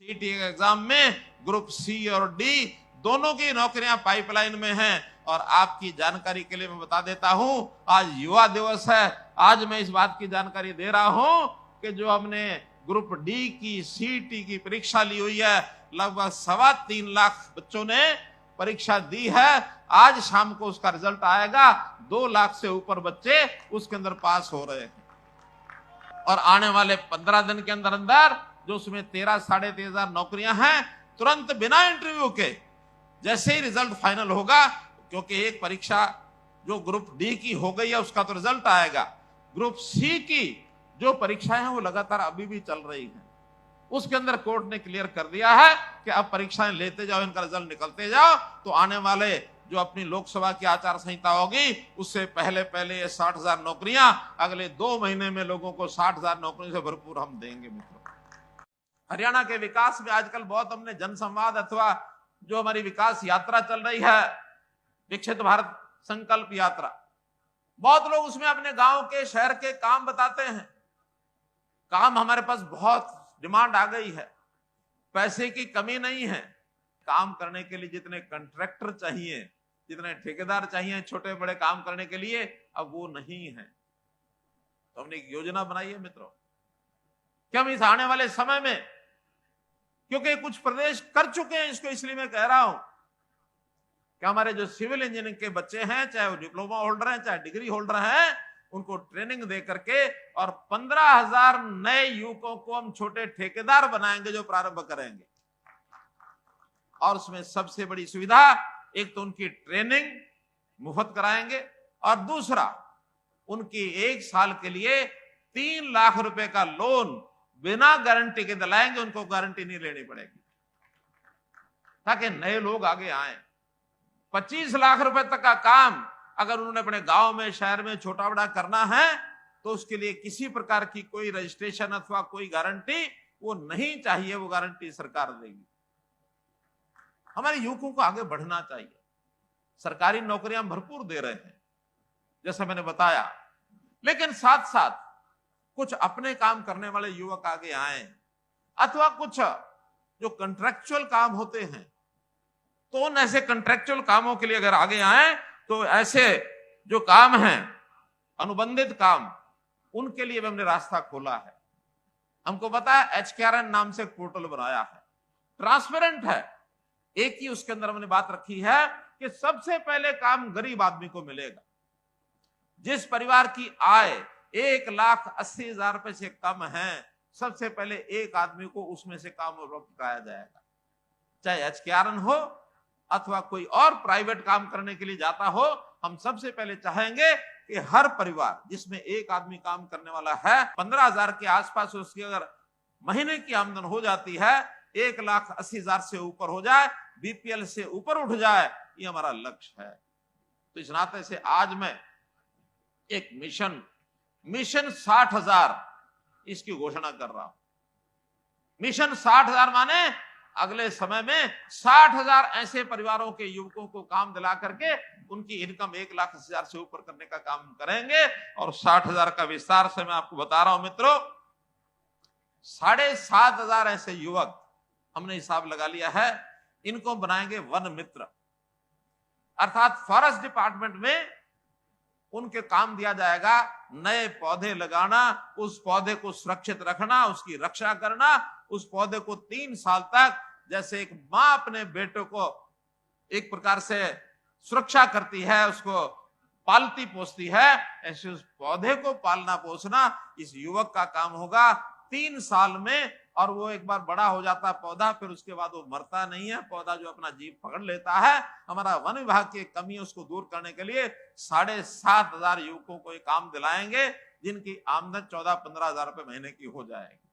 CET exam में group C और D दोनों की नौकरियां पाइपलाइन में हैं। और आपकी जानकारी के लिए मैं बता देता हूं, आज युवा दिवस है। आज मैं इस बात की जानकारी दे रहा हूं कि जो हमने ग्रुप डी की सीईटी की परीक्षा ली हुई है, लगभग 3.25 लाख बच्चों ने परीक्षा दी है। आज शाम को उसका रिजल्ट आएगा। 2 लाख से ऊपर बच्चे उसके अंदर पास हो रहे हैं और आने वाले 15 दिन के अंदर अंदर जो उसमें 13-13,500 नौकरियां हैं, तुरंत बिना इंटरव्यू के जैसे ही रिजल्ट फाइनल होगा, क्योंकि एक परीक्षा जो ग्रुप डी की हो गई है उसका तो रिजल्ट आएगा, ग्रुप सी की जो परीक्षाएं हैं वो लगातार अभी भी चल रही हैं। उसके अंदर कोर्ट ने क्लियर कर दिया है कि अब परीक्षाएं लेते जाओ, इनका रिजल्ट निकलते जाओ, तो आने वाले जो अपनी लोकसभा की आचार संहिता होगी उससे पहले पहले ये 60,000 नौकरियां अगले 2 महीने में लोगों को 60,000 नौकरियों से भरपूर हम देंगे। मित्रों, हरियाणा के विकास में आजकल बहुत हमने जनसंवाद अथवा जो हमारी विकास यात्रा चल रही है, विकसित भारत संकल्प यात्रा, बहुत लोग उसमें अपने गांव के शहर के काम बताते हैं। काम हमारे पास बहुत डिमांड आ गई है, पैसे की कमी नहीं है। काम करने के लिए जितने कॉन्ट्रैक्टर चाहिए, जितने ठेकेदार चाहिए छोटे बड़े काम करने के लिए, अब वो नहीं है। तो हमने एक योजना बनाई है मित्रों कि हम इस आने वाले समय में, क्योंकि कुछ प्रदेश कर चुके हैं इसको, इसलिए मैं कह रहा हूं कि हमारे जो सिविल इंजीनियरिंग के बच्चे हैं, चाहे वो डिप्लोमा होल्डर हैं चाहे डिग्री होल्डर हैं, उनको ट्रेनिंग दे करके और 15,000 नए युवकों को हम छोटे ठेकेदार बनाएंगे जो प्रारंभ करेंगे। और उसमें सबसे बड़ी सुविधा, एक तो उनकी ट्रेनिंग मुफ्त कराएंगे और दूसरा उनकी 1 साल के लिए 3 लाख रुपए का लोन बिना गारंटी के दिलाएंगे। उनको गारंटी नहीं लेनी पड़ेगी ताकि नए लोग आगे आए। 25 लाख रुपए तक का काम अगर उन्होंने अपने गांव में शहर में छोटा बड़ा करना है तो उसके लिए किसी प्रकार की कोई रजिस्ट्रेशन अथवा कोई गारंटी वो नहीं चाहिए, वो गारंटी सरकार देगी। हमारे युवकों को आगे बढ़ना चाहिए। सरकारी नौकरियां भरपूर दे रहे हैं जैसा मैंने बताया, लेकिन साथ साथ कुछ अपने काम करने वाले युवक आगे आए अथवा कुछ जो कॉन्ट्रैक्चुअल काम होते हैं, तो उन ऐसे कॉन्ट्रैक्चुअल कामों के लिए अगर आगे आए तो ऐसे जो काम हैं अनुबंधित काम, उनके लिए भी हमने रास्ता खोला है। हमको पता है HKRN नाम से एक पोर्टल बनाया है, ट्रांसपेरेंट है। एक ही उसके अंदर हमने बात रखी है कि सबसे पहले काम गरीब आदमी को मिलेगा। जिस परिवार की आय 1,80,000 रुपए से कम है, सबसे पहले एक आदमी को उसमें से काम उपलब्ध कराया जाएगा। चाहे HKRN हो अथवा कोई और प्राइवेट काम करने के लिए जाता हो, हम सबसे पहले चाहेंगे कि हर परिवार जिसमें एक आदमी काम करने वाला है, 15,000 के आसपास उसकी अगर महीने की आमदन हो जाती है, 1,80,000 से ऊपर हो जाए, BPL से ऊपर उठ जाए, ये हमारा लक्ष्य है। तो इस नाते से आज मैं एक मिशन 60,000 इसकी घोषणा कर रहा हूं। मिशन 60,000 माने अगले समय में 60,000 ऐसे परिवारों के युवकों को काम दिला करके उनकी इनकम 1,80,000 से ऊपर करने का काम करेंगे। और 60,000 का विस्तार से मैं आपको बता रहा हूं मित्रों, 7,500 ऐसे युवक हमने हिसाब लगा लिया है, इनको बनाएंगे वन मित्र, अर्थात फॉरेस्ट डिपार्टमेंट में उनके काम दिया जाएगा नए पौधे लगाना, उस पौधे को सुरक्षित रखना, उसकी रक्षा करना, उस पौधे को 3 साल तक जैसे एक मां अपने बेटे को एक प्रकार से सुरक्षा करती है, उसको पालती पोसती है, ऐसे उस पौधे को पालना पोसना इस युवक का काम होगा 3 साल में। और वो एक बार बड़ा हो जाता है पौधा, फिर उसके बाद वो मरता नहीं है, पौधा जो अपना जीव पकड़ लेता है। हमारा वन विभाग की कमी उसको दूर करने के लिए 7,500 युवकों को ये काम दिलाएंगे, जिनकी आमदन 14-15 हजार रुपए महीने की हो जाएगी।